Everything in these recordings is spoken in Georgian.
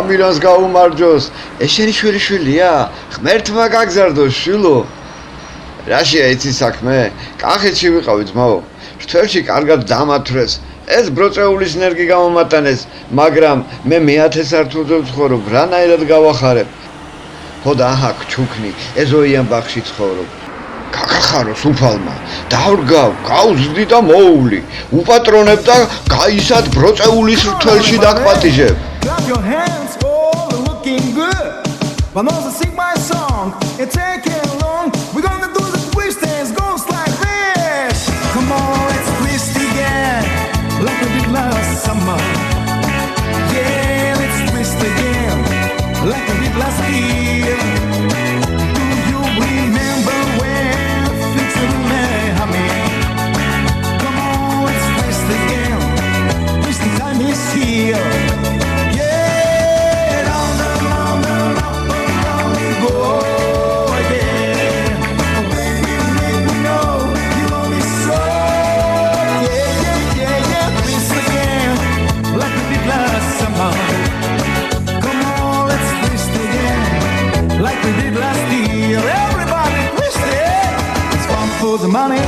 მილიონს გაუმარჯოს. ეს შენი შვილიშვილია? ღმერთმა გაგზარდოს შვილო. რაშია იცი საქმე? კახეთში ვიყავი ძმაო. შთელში კარგად დამათვრეს. ეს ბროწეულის ნერგი გამომატანეს, მაგრამ მე 1000 სართულზე ვცხოვრობ, რანაირად გავახარებ. ხო და აჰა ჩუქნი, ეზოიან ბაღში ცხოვრობ. გაგახაროს უფალმა, დავრგავ, გავზრდი და მოუვლი. უპატრონებ და გაისად ბროწეულის რთველში დაგპატიჟებ. Clap your hands, all looking good. But now to sing my song, it's taking long. We're gonna do the twist dance, goes like this. Come on, let's twist again, like we did last summer. Yeah, let's twist again, like we did last year. Do you remember when things were made, honey? Come on, let's twist again. Twisting time is here. The money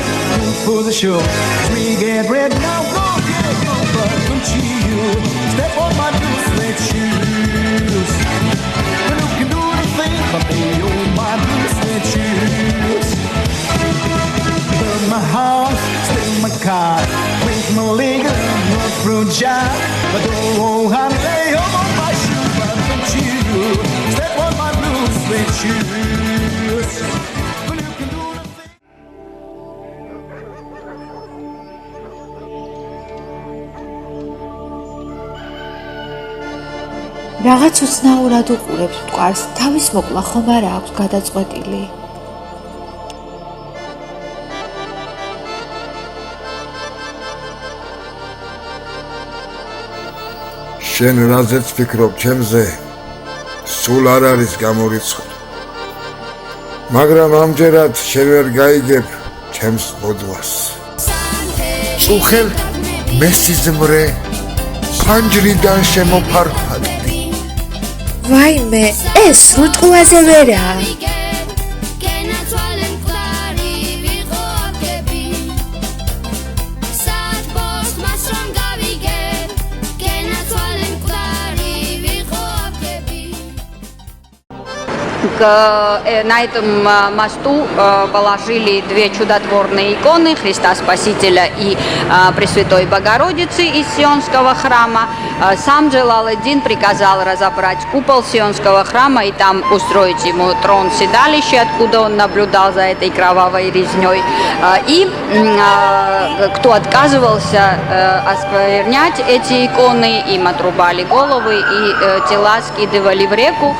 for the show. We get ready now, go, yeah, go, but don't you step on my blue suede shoes. And you can do the thing, but they on my blue suede shoes. Burn my house, steal my car, break my leg, not through job. But oh, honey, lay on my shoe, but don't you step on my blue suede shoes. რაღაც უცნაურად უყურებს მტკვარს, თავის მოკლა ხომ არა აქვს გადაწყვეტილი. შენ რაზეც ფიქრობ ჩემზე? სულ არ არის გამორიცხული. მაგრამ ამჯერად შენ ვერ გაიგებ ჩემს ბოდვას. წუხელ მესიზმრე ფანჯრიდან შემოფარფად. ვაიმე, ეს რუტყუაზე ვერაა. На этом мосту положили две чудотворные иконы Христа Спасителя и Пресвятой Богородицы из Сионского храма. Сам Джалал-ад-Дин приказал разобрать купол Сионского храма и там устроить ему трон-седалище, откуда он наблюдал за этой кровавой резней. И кто отказывался осквернять эти иконы, им отрубали головы и тела скидывали в реку,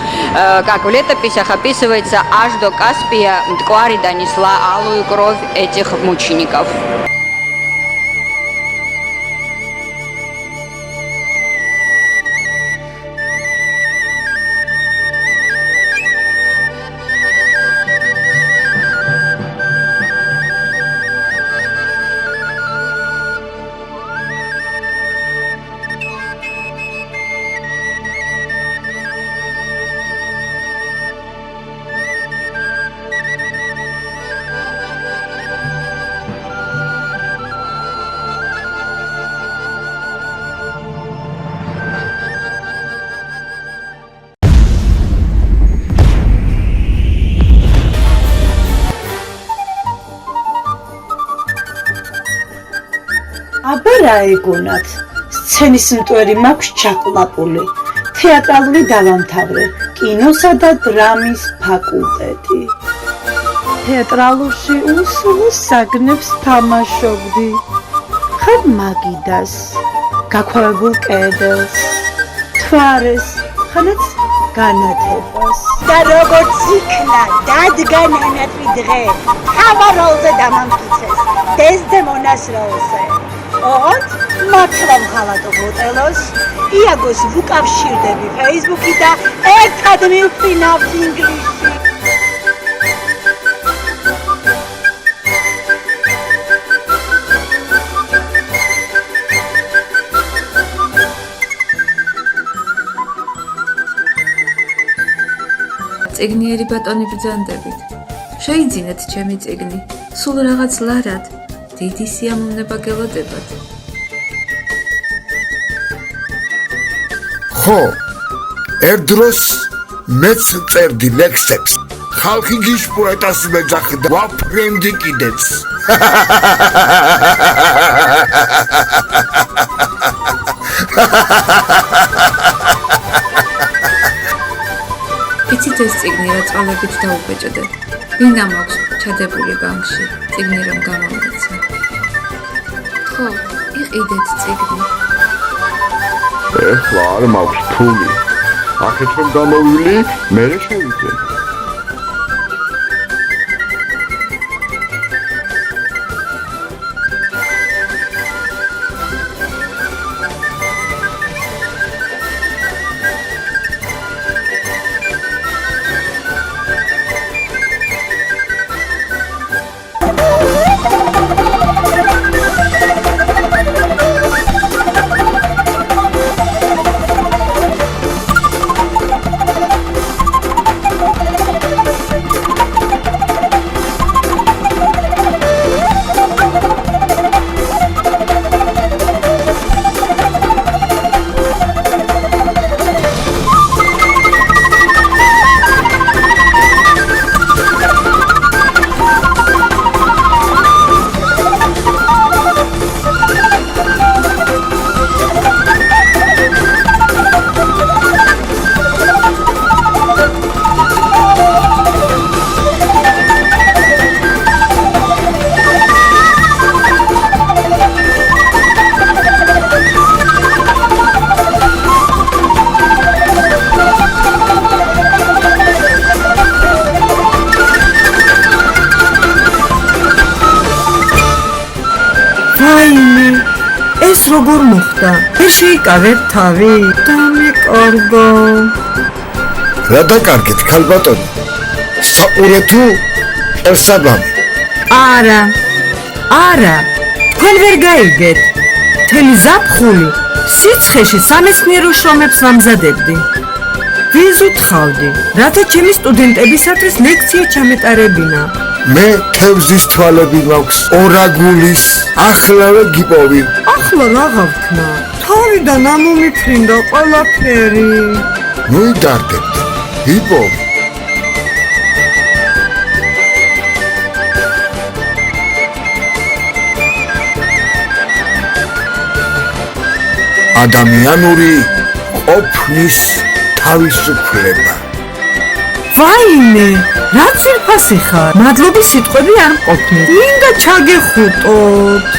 как в летописях описывается, аж до Каспия Мтквари донесла алую кровь этих мучеников. აბა რა ეგონათ? სცენის მტვერი მაქვს ჩაყლაპული, თეატრალური დავამთავრე, კინოსა და დრამის ფაკულტეტი. თეატრალურში უსულო საგნებს თამაშობდი. ხარ მაგიდას, გაქვავებულ კედელს, თვარეს, ხანაც განათებას. და როგორც იქნა, დადგა ნანატვი დღე, თავარ როლზე დამამტკიცეს, დეზდემონას როლზე. ოღონდ მართლა ვღალატო ბოტელოს, იაგოს ვუკავშირდები ფეისბუქი და ერთად მივფრინავთ ინგლისში. წიგნიერი ბატონი ბრძანდებით. შეიძინეთ ჩემი წიგნი, სულ რაღაც ლარად, დიდი სიამოვნება გელოდებათ. ხო, ერთ დროს მეც წერდი ლექსებს. ხალხი გიშ პოეტას მეძახდა, ვაფრენდი კიდეც. იცით ეს წიგნი რა წვალებით დაუბეჭდე. ვინა მაქვს ჩადებული ბანკში, წიგნი რომ გამომეცა. ხო, იყიდეთ წიგნი. ეხლა არ მაქვს ფული. აქეთ რომ გამოვილი, მერე შევიძენ. ეს როგორ მოხდა? მე შეიკავებ თავი? დამეკარგო. რა დაკარგეთ, ქალბატონი? საყურე თუერსაბამი? არა, თქვენ ვერ გაიგეთ. მთელი ზაფხული სიცხეში სამეცნიერო შრომებს ვამზადებდი. ვიზუთხავდი, რათა ჩემი სტუდენტებისათვის ლექცია ჩამეტარებინა. მე თევზის თვალები მაქვს, ორაგულის, ახლავე გიპოვი. ახლა რაღა ვქნა? თავიდან ამომიფრინდა ყველაფერი. მოიდარდებთ, გიპოვი. ადამიანური ყოფნის თავისუფლება. ვაიმე, რა ძირფასი ხარ? მადლობის სიტყვები არ მყოფნით. მინდა ჩაგეხუტოთ.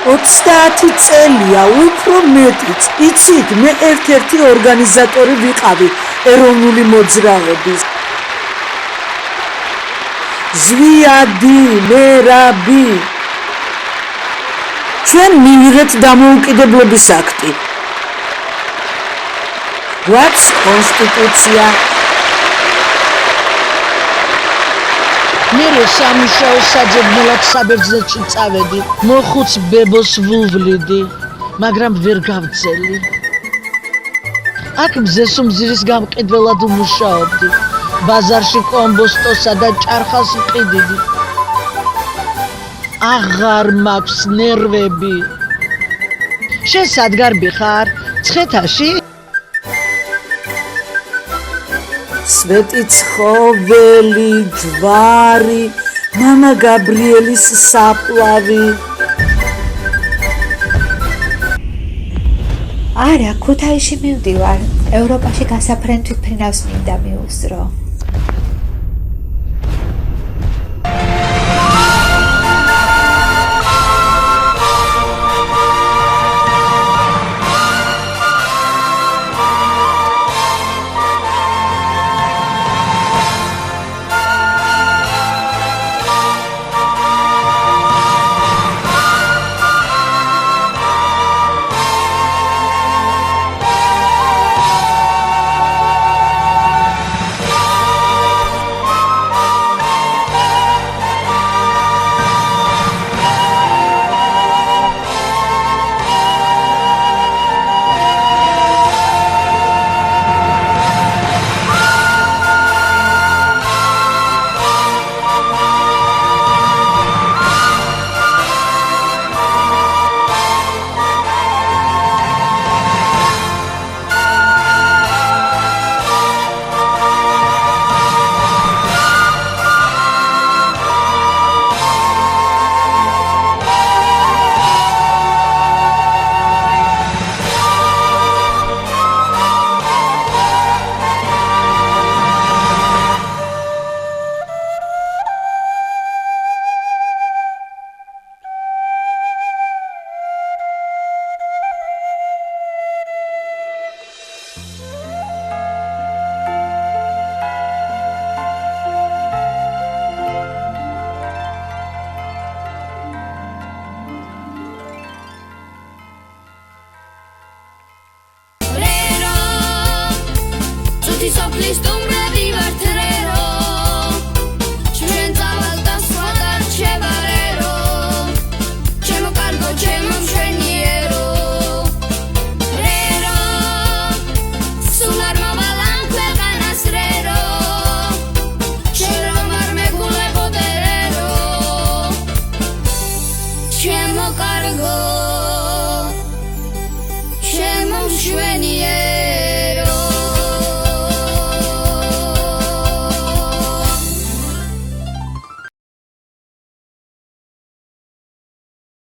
ოცდაათი წელია, უფრო მეტიც. იცით, მე ერთ-ერთი ორგანიზატორი ვიყავი ეროვნული მოძრაობის. ზვიადი, მერაბი. ჩვენ მივიღეთ დამოუკიდებლობის აქტი. გვაქვს კონსტიტუცია. მერე სამუშაო საძებნელად საბერძნეთში წავედი, მოხუც ბებოს ვუვლიდი, მაგრამ ვერ გავძელი. აქ მზესუმზირის გამყიდველად ვმუშაობდი, ბაზარში კომბოსტოსა და ჭარხას ვყიდიდი. აღარ მაქვს ნერვები. შენ სადგარბი ხარ? ცხეთაში? სვეტი ცხოველი, ჯვარი, მამა გაბრიელის საფლავი. არა, ქუთაისში მივდივარ. ევროპაში გასაფრენ თვითმფრინავს მინდა მიუსწრო. ხუთი სოფლის თუ